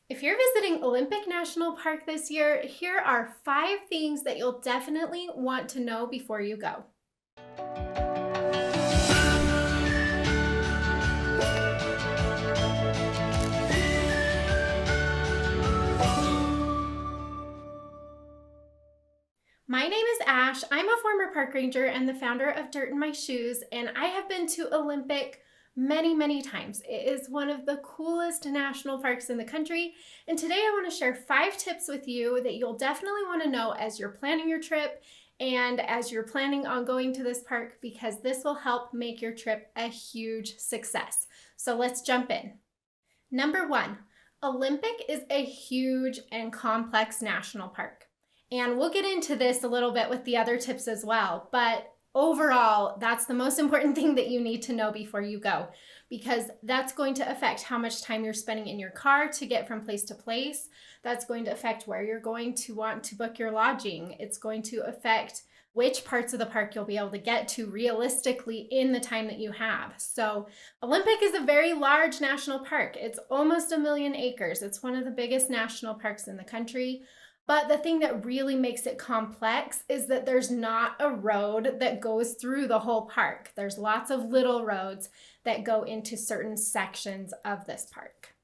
If you're visiting Olympic National Park this year, here are 5 things that you'll definitely want to know before you go. My name is Ash. I'm a former park ranger and the founder of Dirt in My Shoes, and I have been to Olympic many times. It is one of the coolest national parks in the country, and today I want to share 5 tips with you that you'll definitely want to know as you're planning your trip and as you're planning on going to this park, because this will help make your trip a huge success. So let's jump in. Number 1, Olympic is a huge and complex national park. And we'll get into this a little bit with the other tips as well. But overall, that's the most important thing that you need to know before you go, because that's going to affect how much time you're spending in your car to get from place to place. That's going to affect where you're going to want to book your lodging. It's going to affect which parts of the park you'll be able to get to realistically in the time that you have. So Olympic is a very large national park. It's almost 1 million acres. It's one of the biggest national parks in the country. But the thing that really makes it complex is that there's not a road that goes through the whole park. There's lots of little roads that go into certain sections of this park.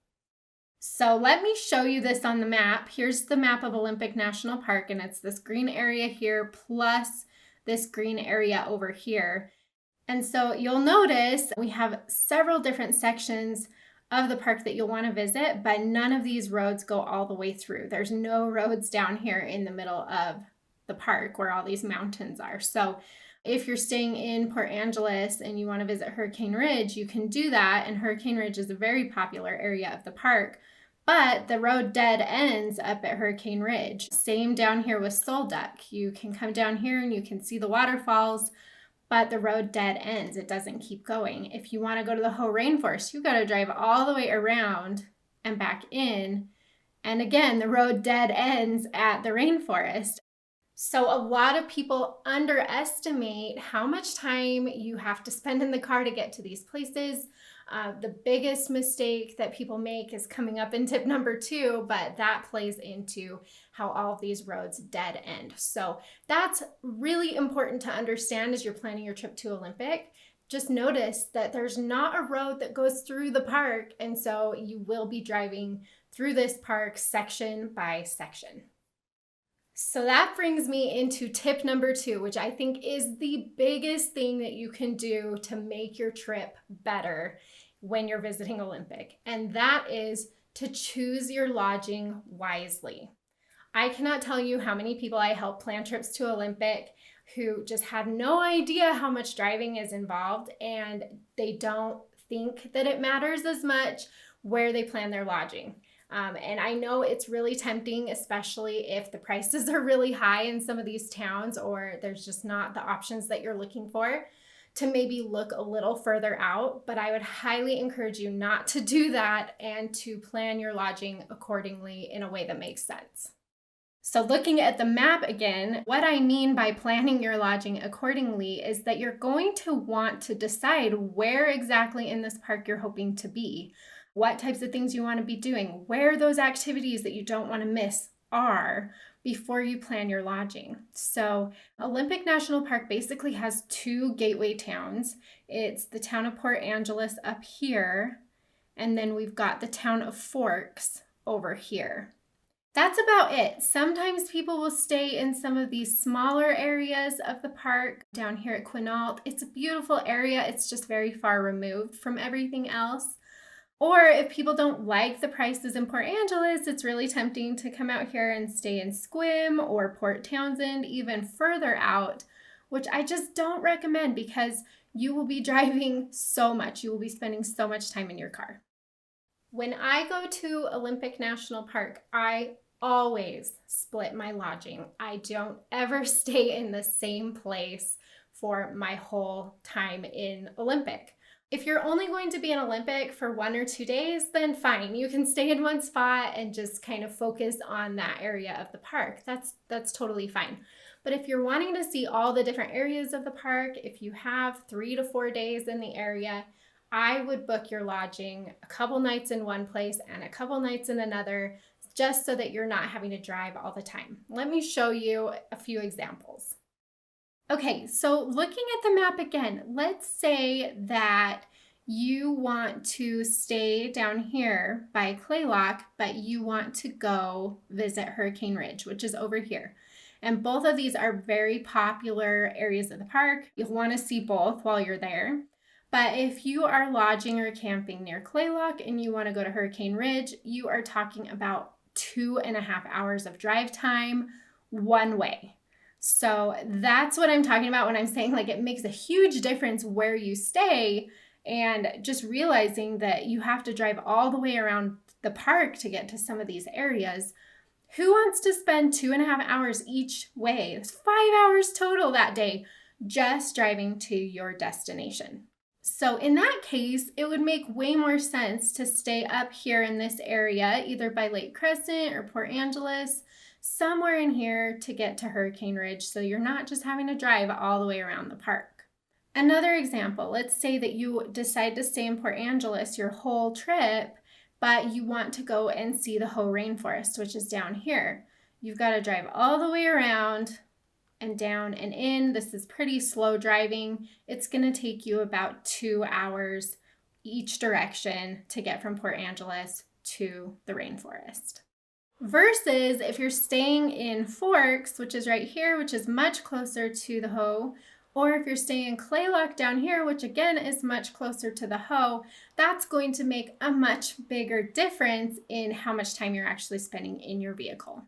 So let me show you this on the map. Here's the map of Olympic National Park, and it's this green area here plus this green area over here. And so you'll notice we have several different sections of the park that you'll want to visit, but none of these roads go all the way through. There's no roads down here in the middle of the park where all these mountains are. So if you're staying in Port Angeles and you want to visit Hurricane Ridge, you can do that. And Hurricane Ridge is a very popular area of the park, but the road dead ends up at Hurricane Ridge. Same down here with Sol Duck. You can come down here and you can see the waterfalls, but the road dead ends. It doesn't keep going. If you want to go to the Hoh Rainforest, you got to drive all the way around and back in. And again, the road dead ends at the rainforest. So a lot of people underestimate how much time you have to spend in the car to get to these places. The biggest mistake that people make is coming up in tip number 2, but that plays into how all of these roads dead end. So that's really important to understand as you're planning your trip to Olympic. Just notice that there's not a road that goes through the park, and so you will be driving through this park section by section. So that brings me into tip number 2, which I think is the biggest thing that you can do to make your trip better when you're visiting Olympic, and that is to choose your lodging wisely. I cannot tell you how many people I help plan trips to Olympic who just have no idea how much driving is involved, and they don't think that it matters as much where they plan their lodging. And I know it's really tempting, especially if the prices are really high in some of these towns or there's just not the options that you're looking for, to maybe look a little further out. But I would highly encourage you not to do that and to plan your lodging accordingly in a way that makes sense. So looking at the map again, what I mean by planning your lodging accordingly is that you're going to want to decide where exactly in this park you're hoping to be, what types of things you want to be doing, where those activities that you don't want to miss are before you plan your lodging. So Olympic National Park basically has 2 gateway towns. It's the town of Port Angeles up here, and then we've got the town of Forks over here. That's about it. Sometimes people will stay in some of these smaller areas of the park down here at Quinault. It's a beautiful area. It's just very far removed from everything else. Or if people don't like the prices in Port Angeles, it's really tempting to come out here and stay in Sequim or Port Townsend, even further out, which I just don't recommend because you will be driving so much. You will be spending so much time in your car. When I go to Olympic National Park, I always split my lodging. I don't ever stay in the same place for my whole time in Olympic. If you're only going to be in Olympic for 1 or 2 days, then fine. You can stay in one spot and just kind of focus on that area of the park. That's totally fine. But if you're wanting to see all the different areas of the park, if you have 3 to 4 days in the area, I would book your lodging a couple nights in one place and a couple nights in another, just so that you're not having to drive all the time. Let me show you a few examples. Okay, so looking at the map again, let's say that you want to stay down here by Claylock, but you want to go visit Hurricane Ridge, which is over here. And both of these are very popular areas of the park. You'll want to see both while you're there. But if you are lodging or camping near Claylock and you want to go to Hurricane Ridge, you are talking about 2.5 hours of drive time one way. So that's what I'm talking about when I'm saying like it makes a huge difference where you stay, and just realizing that you have to drive all the way around the park to get to some of these areas. Who wants to spend 2.5 hours each way? It's 5 hours total that day just driving to your destination. So in that case, it would make way more sense to stay up here in this area, either by Lake Crescent or Port Angeles, somewhere in here to get to Hurricane Ridge, so you're not just having to drive all the way around the park. Another example, let's say that you decide to stay in Port Angeles your whole trip, but you want to go and see the Hoh Rainforest, which is down here. You've got to drive all the way around and down and in. This is pretty slow driving. It's going to take you about 2 hours each direction to get from Port Angeles to the rainforest. Versus if you're staying in Forks, which is right here, which is much closer to the Hoh, or if you're staying in Claylock down here, which again is much closer to the Hoh, that's going to make a much bigger difference in how much time you're actually spending in your vehicle.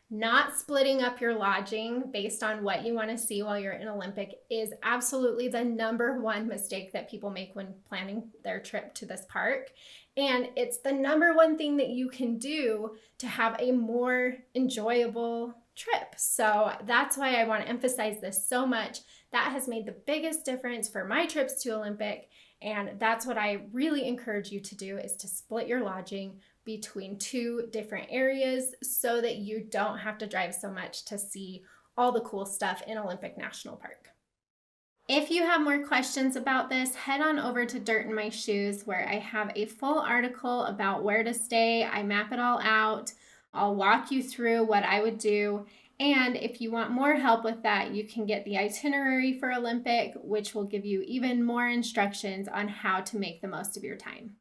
Not splitting up your lodging based on what you want to see while you're in Olympic is absolutely the number one mistake that people make when planning their trip to this park. And it's the number one thing that you can do to have a more enjoyable trip. So that's why I want to emphasize this so much. That has made the biggest difference for my trips to Olympic. And that's what I really encourage you to do, is to split your lodging between 2 different areas so that you don't have to drive so much to see all the cool stuff in Olympic National Park. If you have more questions about this, head on over to Dirt in My Shoes, where I have a full article about where to stay. I map it all out. I'll walk you through what I would do. And if you want more help with that, you can get the itinerary for Olympic, which will give you even more instructions on how to make the most of your time.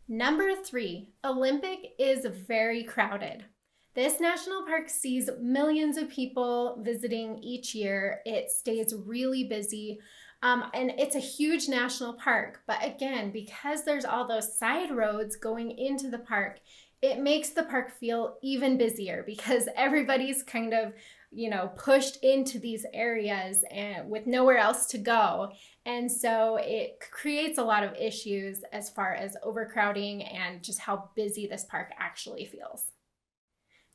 Number 3, Olympic is very crowded. This national park sees millions of people visiting each year. It stays really busy, and it's a huge national park. But again, because there's all those side roads going into the park, it makes the park feel even busier because everybody's kind of, pushed into these areas and with nowhere else to go. And so it creates a lot of issues as far as overcrowding and just how busy this park actually feels.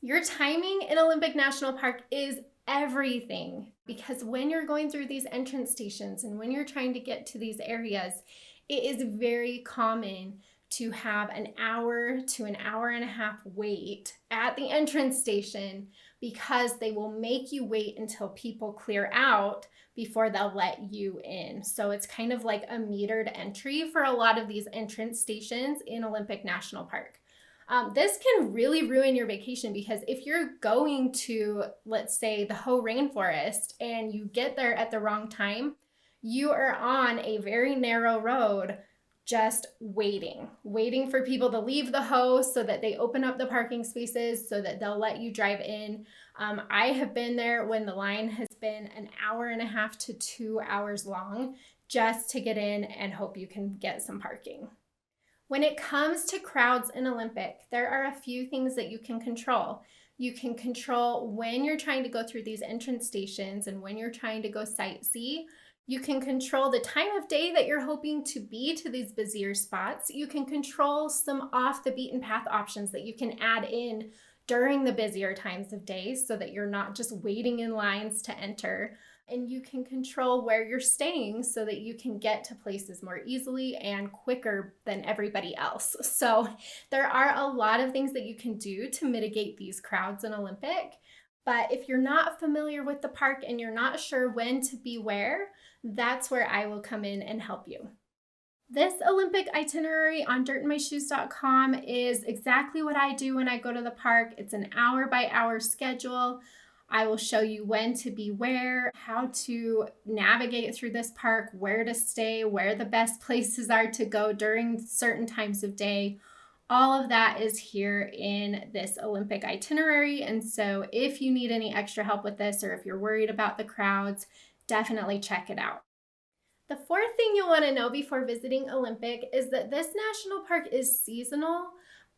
Your timing in Olympic National Park is everything, because when you're going through these entrance stations and when you're trying to get to these areas, it is very common to have an hour to an hour and a half wait at the entrance station, because they will make you wait until people clear out before they'll let you in. So it's kind of like a metered entry for a lot of these entrance stations in Olympic National Park. This can really ruin your vacation, because if you're going to, let's say, the Hoh Rainforest and you get there at the wrong time, you are on a very narrow road just waiting for people to leave the Hoh so that they open up the parking spaces so that they'll let you drive in. I have been there when the line has been an hour and a half to 2 hours long just to get in and hope you can get some parking. When it comes to crowds in Olympic, there are a few things that you can control. You can control when you're trying to go through these entrance stations and when you're trying to go sightsee. You can control the time of day that you're hoping to be to these busier spots. You can control some off the beaten path options that you can add in during the busier times of day so that you're not just waiting in lines to enter. And you can control where you're staying so that you can get to places more easily and quicker than everybody else. So there are a lot of things that you can do to mitigate these crowds in Olympic. But if you're not familiar with the park and you're not sure when to be where, that's where I will come in and help you. This Olympic itinerary on dirtandmyshoes.com is exactly what I do when I go to the park. It's an hour by hour schedule. I will show you when to be where, how to navigate through this park, where to stay, where the best places are to go during certain times of day. All of that is here in this Olympic itinerary. And so if you need any extra help with this, or if you're worried about the crowds, definitely check it out. The fourth thing you'll want to know before visiting Olympic is that this national park is seasonal,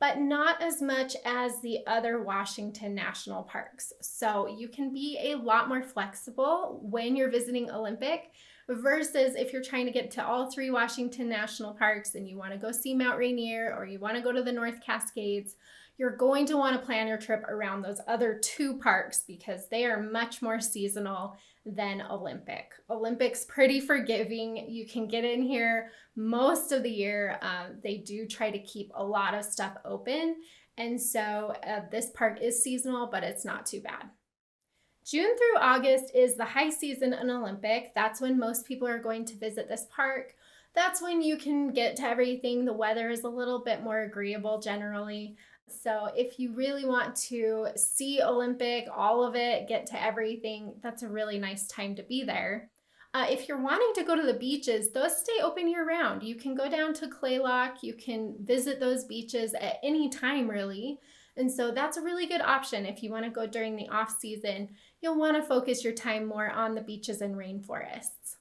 but not as much as the other Washington national parks. So you can be a lot more flexible when you're visiting Olympic versus if you're trying to get to all three Washington national parks and you want to go see Mount Rainier or you want to go to the North Cascades. You're going to want to plan your trip around those other two parks because they are much more seasonal than Olympic. Olympic's pretty forgiving. You can get in here most of the year. They do try to keep a lot of stuff open. And so this park is seasonal, but it's not too bad. June through August is the high season in Olympic. That's when most people are going to visit this park. That's when you can get to everything. The weather is a little bit more agreeable generally. So if you really want to see Olympic, all of it, get to everything, that's a really nice time to be there. If you're wanting to go to the beaches, those stay open year round. You can go down to Claylock, you can visit those beaches at any time really. And so that's a really good option if you want to go during the off season. You'll want to focus your time more on the beaches and rainforests.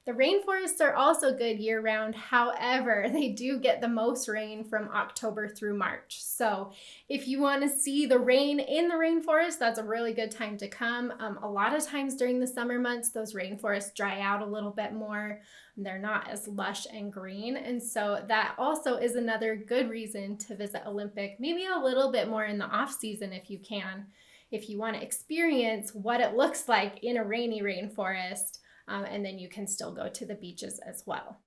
The rainforests are also good year-round. However, they do get the most rain from October through March. So if you want to see the rain in the rainforest, that's a really good time to come. A lot of times during the summer months, those rainforests dry out a little bit more. They're not as lush and green. And so that also is another good reason to visit Olympic, maybe a little bit more in the off season if you can, if you want to experience what it looks like in a rainy rainforest. And then you can still go to the beaches as well.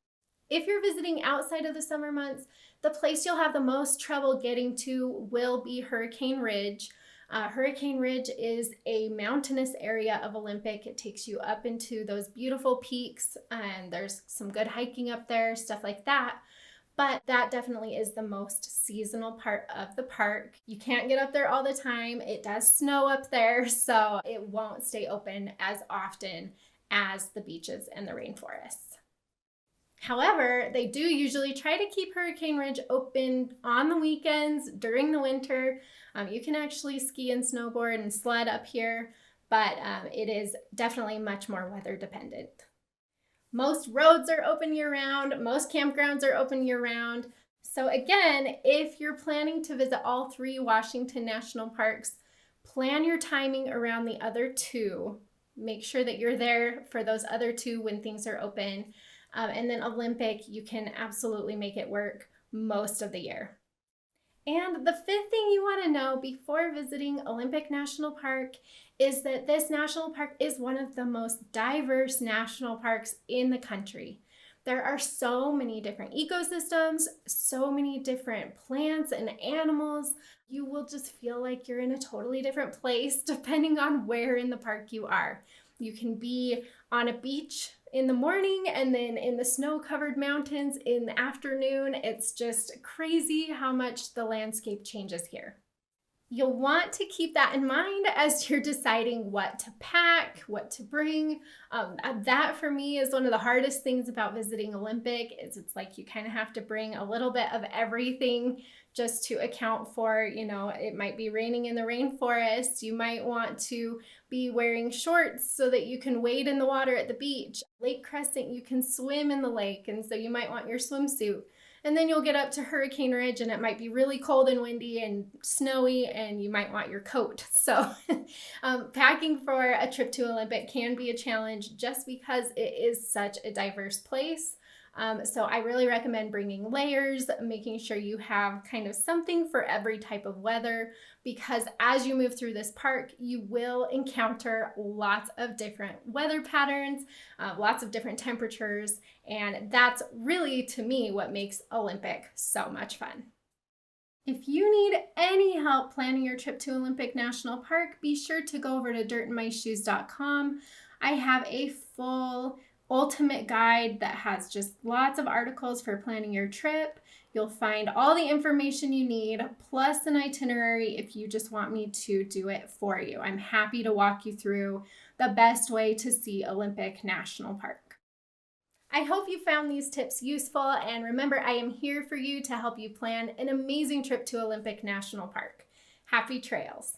If you're visiting outside of the summer months, the place you'll have the most trouble getting to will be Hurricane Ridge. Hurricane Ridge is a mountainous area of Olympic. It takes you up into those beautiful peaks, and there's some good hiking up there, stuff like that. But that definitely is the most seasonal part of the park. You can't get up there all the time. It does snow up there, so it won't stay open as often as the beaches and the rainforests. However, they do usually try to keep Hurricane Ridge open on the weekends during the winter. You can actually ski and snowboard and sled up here, but it is definitely much more weather dependent. Most roads are open year-round. Most campgrounds are open year-round. So again, if you're planning to visit all three Washington National Parks, plan your timing around the other two. Make sure that you're there for those other two when things are open. And then Olympic, you can absolutely make it work most of the year. And the fifth thing you want to know before visiting Olympic National Park is that this national park is one of the most diverse national parks in the country. There are so many different ecosystems, so many different plants and animals. You will just feel like you're in a totally different place depending on where in the park you are. You can be on a beach in the morning and then in the snow-covered mountains in the afternoon. It's just crazy how much the landscape changes here. You'll want to keep that in mind as you're deciding what to pack, what to bring. That for me is one of the hardest things about visiting Olympic is it's like you kind of have to bring a little bit of everything just to account for, it might be raining in the rainforest. You might want to be wearing shorts so that you can wade in the water at the beach. Lake Crescent, you can swim in the lake, and so you might want your swimsuit. And then you'll get up to Hurricane Ridge and it might be really cold and windy and snowy and you might want your coat. So packing for a trip to Olympic can be a challenge just because it is such a diverse place. So I really recommend bringing layers, making sure you have kind of something for every type of weather, because as you move through this park, you will encounter lots of different weather patterns, lots of different temperatures, and that's really, to me, what makes Olympic so much fun. If you need any help planning your trip to Olympic National Park, be sure to go over to dirtandmyshoes.com. I have a full ultimate guide that has just lots of articles for planning your trip. You'll find all the information you need, plus an itinerary if you just want me to do it for you. I'm happy to walk you through the best way to see Olympic National Park. I hope you found these tips useful, and remember, I am here for you to help you plan an amazing trip to Olympic National Park. Happy trails!